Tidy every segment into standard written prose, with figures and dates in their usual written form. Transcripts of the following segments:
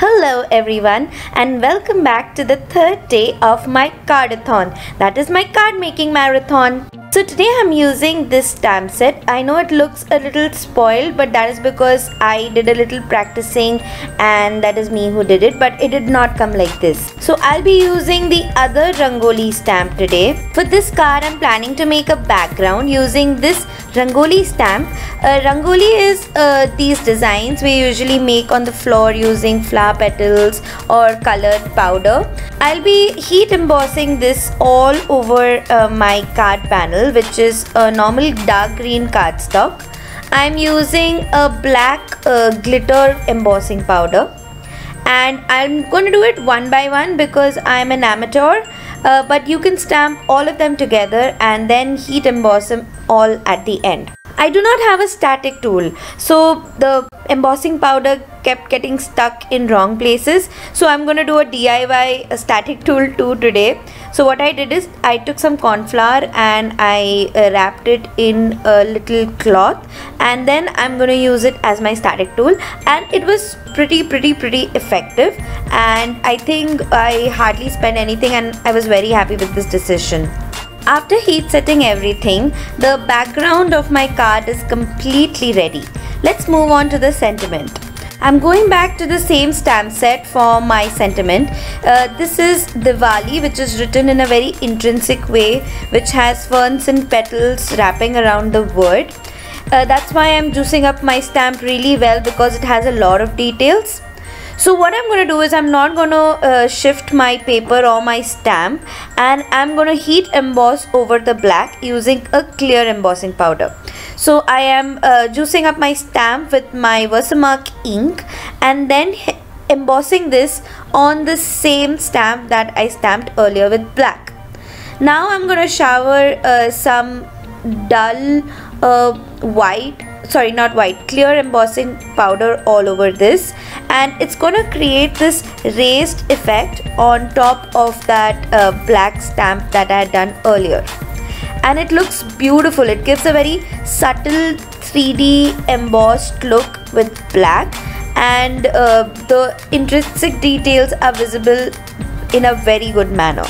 Hello everyone and welcome back to the third day of my Carda-a-thon, that is my card making marathon. So today I'm using this stamp set. I know it looks a little spoiled, but that is because I did a little practicing and that is me who did it, but it did not come like this. So I'll be using the other Rangoli stamp today. For this card I'm planning to make a background using this Rangoli stamp. Rangoli is these designs we usually make on the floor using flower petals or colored powder. I'll be heat embossing this all over my card panel, which is a normal dark green cardstock. I'm using a black glitter embossing powder, and I'm going to do it one by one because I'm an amateur, but you can stamp all of them together and then heat emboss them all at the end. I do not have a static tool, so the embossing powder kept getting stuck in wrong places, so I'm going to do a DIY static tool too today. So what I did is I took some corn flour and I wrapped it in a little cloth, and then I'm going to use it as my static tool, and it was pretty effective, and I think I hardly spent anything and I was very happy with this decision. After heat setting everything, the background of my card is completely ready. Let's move on to the sentiment. I'm going back to the same stamp set for my sentiment. This is Diwali, which is written in a very intrinsic way, which has ferns and petals wrapping around the word. That's why I'm juicing up my stamp really well, because it has a lot of details. So what I'm going to do is I'm not going to shift my paper or my stamp, and I'm going to heat emboss over the black using a clear embossing powder. So I am juicing up my stamp with my Versamark ink and then embossing this on the same stamp that I stamped earlier with black. Now I'm going to shower some dull clear embossing powder all over this, and it's going to create this raised effect on top of that black stamp that I had done earlier, and it looks beautiful. It gives a very subtle 3D embossed look with black, and the intrinsic details are visible in a very good manner.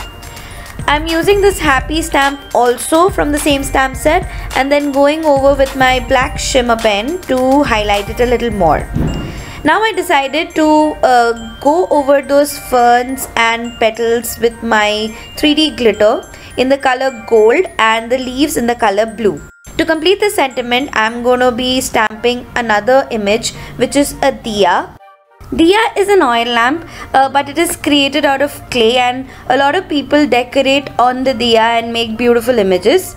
I'm using this happy stamp also from the same stamp set, and then going over with my black shimmer pen to highlight it a little more. Now I decided to go over those ferns and petals with my 3D glitter in the color gold and the leaves in the color blue. To complete the sentiment, I'm going to be stamping another image, which is a Diya. Diya is an oil lamp, but it is created out of clay, and a lot of people decorate on the Diya and make beautiful images.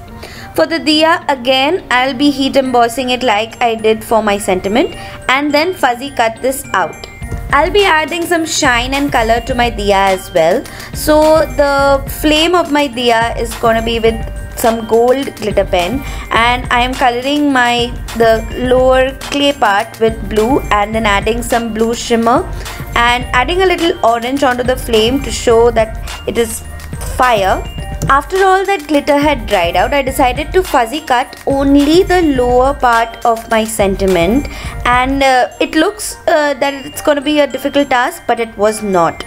For the Diya, again I'll be heat embossing it like I did for my sentiment, and then fuzzy cut this out. I'll be adding some shine and color to my Diya as well. So the flame of my Diya is going to be with some gold glitter pen, and I am coloring the lower clay part with blue, and then adding some blue shimmer and adding a little orange onto the flame to show that it is fire. After all that glitter had dried out, I decided to fuzzy cut only the lower part of my sentiment, and it looks that it's going to be a difficult task, but it was not.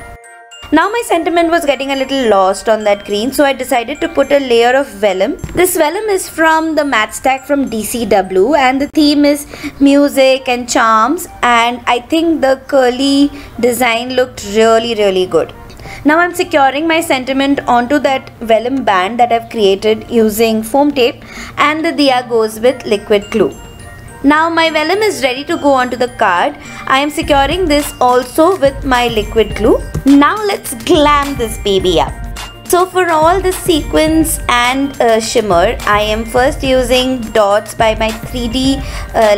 Now my sentiment was getting a little lost on that green, so I decided to put a layer of vellum. This vellum is from the matte stack from DCW, and the theme is music and charms, and I think the curly design looked really good. Now I'm securing my sentiment onto that vellum band that I've created using foam tape, and the Diya goes with liquid glue. Now my vellum is ready to go onto the card. I am securing this also with my liquid glue. Now let's glam this baby up. So for all the sequins and shimmer, I am first using dots by my 3D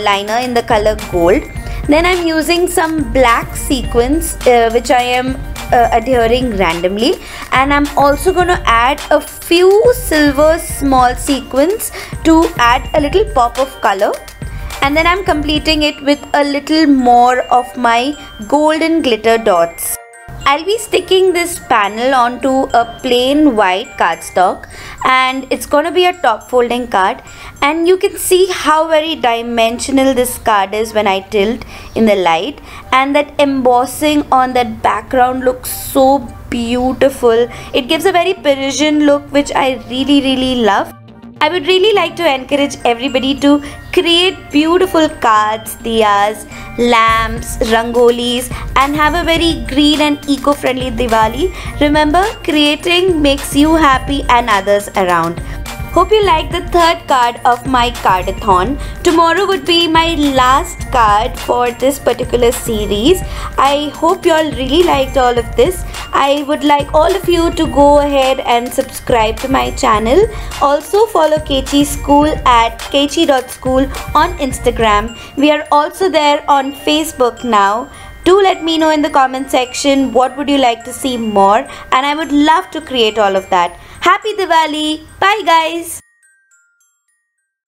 liner in the color gold. Then I'm using some black sequins which I am adhering randomly, and I'm also going to add a few silver small sequins to add a little pop of color. And then I'm completing it with a little more of my golden glitter dots. I'll be sticking this panel onto a plain white cardstock, and it's gonna be a top folding card, and you can see how very dimensional this card is when I tilt in the light, and that embossing on that background looks so beautiful. It gives a very Parisian look, which I really love. I would really like to encourage everybody to create beautiful cards, diyas, lamps, rangolis, and have a very green and eco-friendly Diwali. Remember, creating makes you happy and others around. Hope you like the third card of my card-a-thon. Tomorrow would be my last card for this particular series. I hope you all really liked all of this. I would like all of you to go ahead and subscribe to my channel. Also follow Kenchi School at kenchi.school on Instagram. We are also there on Facebook now. Do let me know in the comment section what would you like to see more, and I would love to create all of that. Happy Diwali! Bye guys!